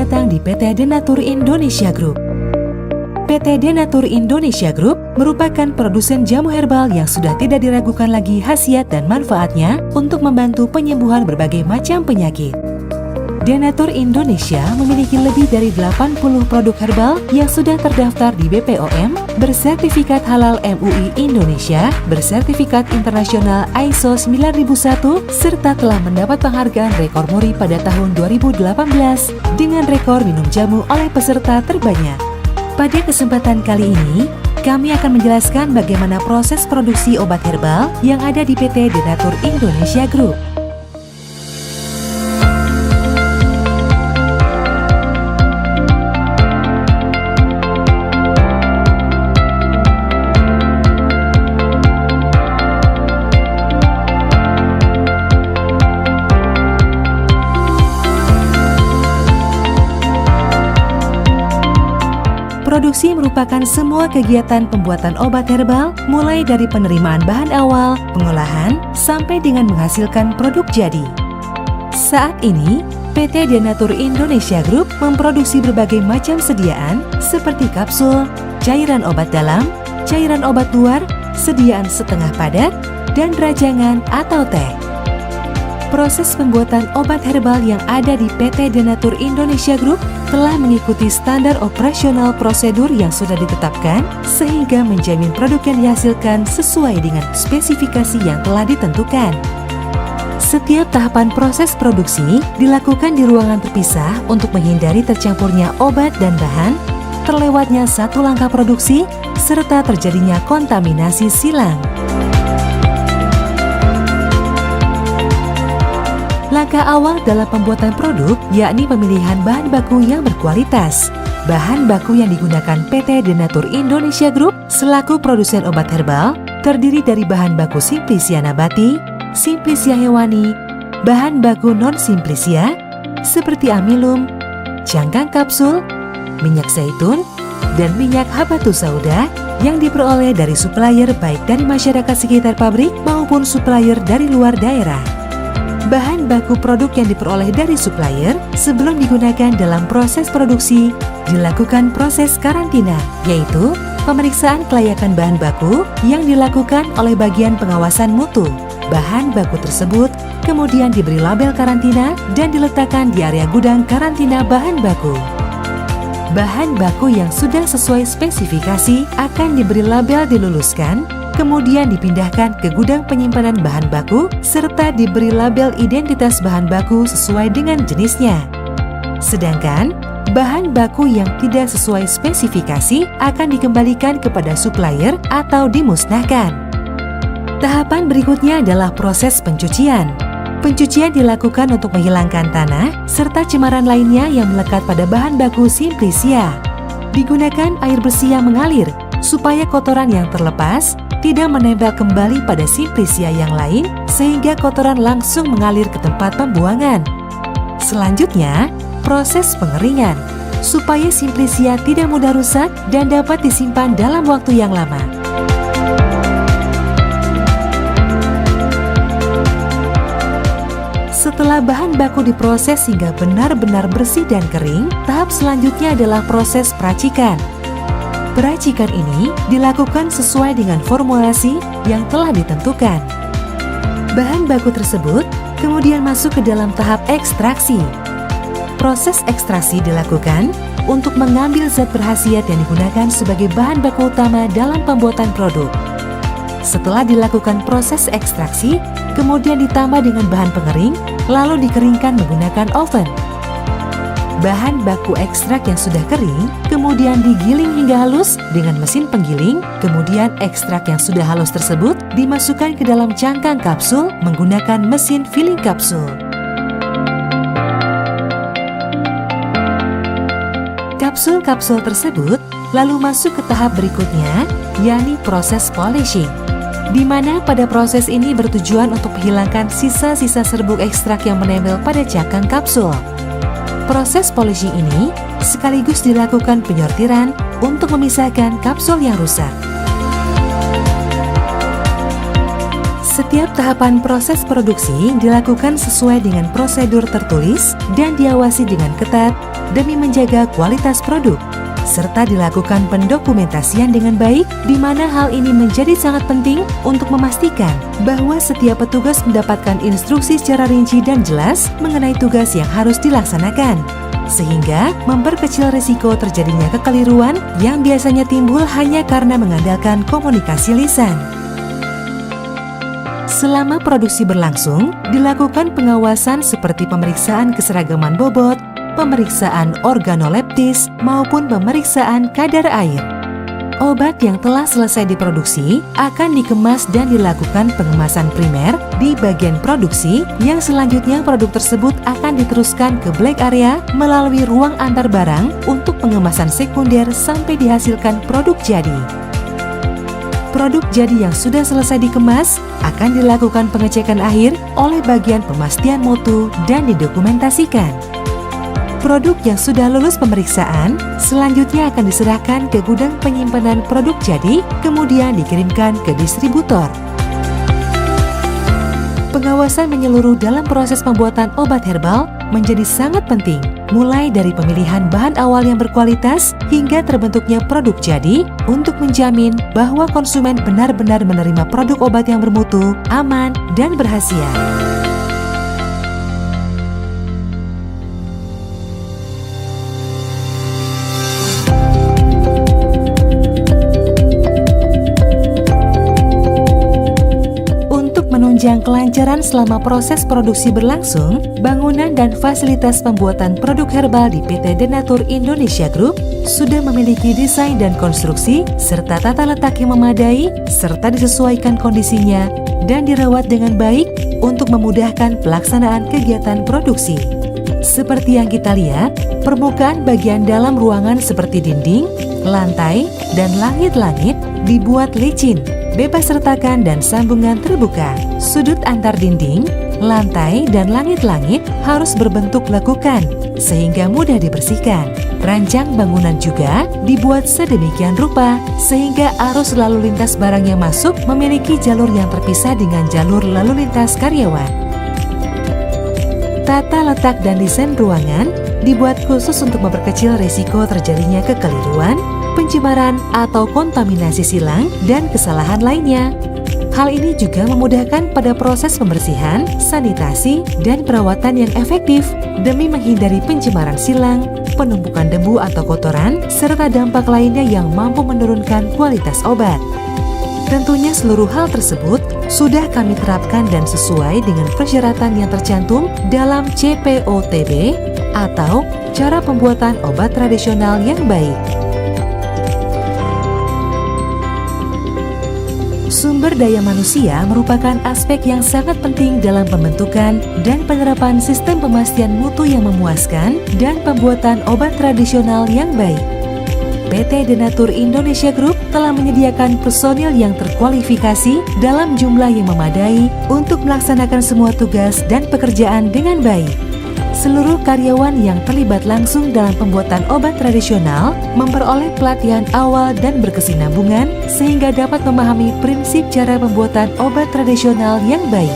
datang di PT Denatur Indonesia Group. PT Denatur Indonesia Group merupakan produsen jamu herbal yang sudah tidak diragukan lagi khasiat dan manfaatnya untuk membantu penyembuhan berbagai macam penyakit. Denatur Indonesia memiliki lebih dari 80 produk herbal yang sudah terdaftar di BPOM, bersertifikat halal MUI Indonesia, bersertifikat internasional ISO 9001, serta telah mendapat penghargaan rekor muri pada tahun 2018 dengan rekor minum jamu oleh peserta terbanyak. Pada kesempatan kali ini, kami akan menjelaskan bagaimana proses produksi obat herbal yang ada di PT Denatur Indonesia Group. Produksi merupakan semua kegiatan pembuatan obat herbal, mulai dari penerimaan bahan awal, pengolahan, sampai dengan menghasilkan produk jadi. Saat ini, PT Denatur Indonesia Group memproduksi berbagai macam sediaan seperti kapsul, cairan obat dalam, cairan obat luar, sediaan setengah padat, dan rajangan atau teh. Proses pembuatan obat herbal yang ada di PT Denatur Indonesia Group telah mengikuti standar operasional prosedur yang sudah ditetapkan sehingga menjamin produk yang dihasilkan sesuai dengan spesifikasi yang telah ditentukan. Setiap tahapan proses produksi dilakukan di ruangan terpisah untuk menghindari tercampurnya obat dan bahan, terlewatnya satu langkah produksi, serta terjadinya kontaminasi silang. Langkah awal dalam pembuatan produk yakni pemilihan bahan baku yang berkualitas. Bahan baku yang digunakan PT Denatur Indonesia Group selaku produsen obat herbal terdiri dari bahan baku Simplicia nabati, Simplicia hewani, bahan baku non-Simplicia seperti amilum, cangkang kapsul, minyak zaitun, dan minyak habatus sauda yang diperoleh dari supplier baik dari masyarakat sekitar pabrik maupun supplier dari luar daerah. Bahan baku produk yang diperoleh dari supplier sebelum digunakan dalam proses produksi dilakukan proses karantina, yaitu pemeriksaan kelayakan bahan baku yang dilakukan oleh bagian pengawasan mutu. Bahan baku tersebut kemudian diberi label karantina dan diletakkan di area gudang karantina bahan baku. Bahan baku yang sudah sesuai spesifikasi akan diberi label diluluskan, kemudian dipindahkan ke gudang penyimpanan bahan baku serta diberi label identitas bahan baku sesuai dengan jenisnya. Sedangkan bahan baku yang tidak sesuai spesifikasi akan dikembalikan kepada supplier atau dimusnahkan. Tahapan berikutnya adalah proses pencucian. Pencucian dilakukan untuk menghilangkan tanah serta cemaran lainnya yang melekat pada bahan baku Simplicia. Digunakan air bersih yang mengalir supaya kotoran yang terlepas tidak menempel kembali pada Simplicia yang lain sehingga kotoran langsung mengalir ke tempat pembuangan. Selanjutnya, proses pengeringan supaya Simplicia tidak mudah rusak dan dapat disimpan dalam waktu yang lama. Setelah bahan baku diproses hingga benar-benar bersih dan kering, tahap selanjutnya adalah proses peracikan. Peracikan ini dilakukan sesuai dengan formulasi yang telah ditentukan. Bahan baku tersebut kemudian masuk ke dalam tahap ekstraksi. Proses ekstraksi dilakukan untuk mengambil zat berkhasiat yang digunakan sebagai bahan baku utama dalam pembuatan produk. Setelah dilakukan proses ekstraksi, kemudian ditambah dengan bahan pengering, lalu dikeringkan menggunakan oven. Bahan baku ekstrak yang sudah kering kemudian digiling hingga halus dengan mesin penggiling, kemudian ekstrak yang sudah halus tersebut dimasukkan ke dalam cangkang kapsul menggunakan mesin filling kapsul. Kapsul-kapsul tersebut lalu masuk ke tahap berikutnya, yakni proses polishing, di mana pada proses ini bertujuan untuk menghilangkan sisa-sisa serbuk ekstrak yang menempel pada cangkang kapsul. Proses polishing ini sekaligus dilakukan penyortiran untuk memisahkan kapsul yang rusak. Setiap tahapan proses produksi dilakukan sesuai dengan prosedur tertulis dan diawasi dengan ketat demi menjaga kualitas produk, serta dilakukan pendokumentasian dengan baik, di mana hal ini menjadi sangat penting untuk memastikan bahwa setiap petugas mendapatkan instruksi secara rinci dan jelas mengenai tugas yang harus dilaksanakan, sehingga memperkecil risiko terjadinya kekeliruan yang biasanya timbul hanya karena mengandalkan komunikasi lisan. Selama produksi berlangsung, dilakukan pengawasan seperti pemeriksaan keseragaman bobot, pemeriksaan organoleptis, maupun pemeriksaan kadar air. Obat yang telah selesai diproduksi akan dikemas dan dilakukan pengemasan primer di bagian produksi, yang selanjutnya produk tersebut akan diteruskan ke black area melalui ruang antar barang untuk pengemasan sekunder sampai dihasilkan produk jadi. Produk jadi yang sudah selesai dikemas akan dilakukan pengecekan akhir oleh bagian pemastian mutu dan didokumentasikan. Produk yang sudah lulus pemeriksaan selanjutnya akan diserahkan ke gudang penyimpanan produk jadi, kemudian dikirimkan ke distributor. Pengawasan menyeluruh dalam proses pembuatan obat herbal menjadi sangat penting, mulai dari pemilihan bahan awal yang berkualitas hingga terbentuknya produk jadi, untuk menjamin bahwa konsumen benar-benar menerima produk obat yang bermutu, aman, dan berkhasiat. Menunjang kelancaran selama proses produksi berlangsung, bangunan dan fasilitas pembuatan produk herbal di PT Denatur Indonesia Group sudah memiliki desain dan konstruksi serta tata letak yang memadai, serta disesuaikan kondisinya dan dirawat dengan baik untuk memudahkan pelaksanaan kegiatan produksi. Seperti yang kita lihat, permukaan bagian dalam ruangan seperti dinding, lantai, dan langit-langit dibuat licin, bebas retakan dan sambungan terbuka. Sudut antar dinding, lantai, dan langit-langit harus berbentuk lekukan sehingga mudah dibersihkan. Rancang bangunan juga dibuat sedemikian rupa sehingga arus lalu lintas barang yang masuk memiliki jalur yang terpisah dengan jalur lalu lintas karyawan. Tata letak dan desain ruangan dibuat khusus untuk memperkecil risiko terjadinya kekeliruan, pencemaran atau kontaminasi silang, dan kesalahan lainnya. Hal ini juga memudahkan pada proses pembersihan, sanitasi, dan perawatan yang efektif demi menghindari pencemaran silang, penumpukan debu atau kotoran, serta dampak lainnya yang mampu menurunkan kualitas obat. Tentunya seluruh hal tersebut sudah kami terapkan dan sesuai dengan persyaratan yang tercantum dalam CPOTB atau cara pembuatan obat tradisional yang baik. Sumber daya manusia merupakan aspek yang sangat penting dalam pembentukan dan penerapan sistem pemastian mutu yang memuaskan dan pembuatan obat tradisional yang baik. PT Denatur Indonesia Group telah menyediakan personil yang terkualifikasi dalam jumlah yang memadai untuk melaksanakan semua tugas dan pekerjaan dengan baik. Seluruh karyawan yang terlibat langsung dalam pembuatan obat tradisional memperoleh pelatihan awal dan berkesinambungan sehingga dapat memahami prinsip cara pembuatan obat tradisional yang baik.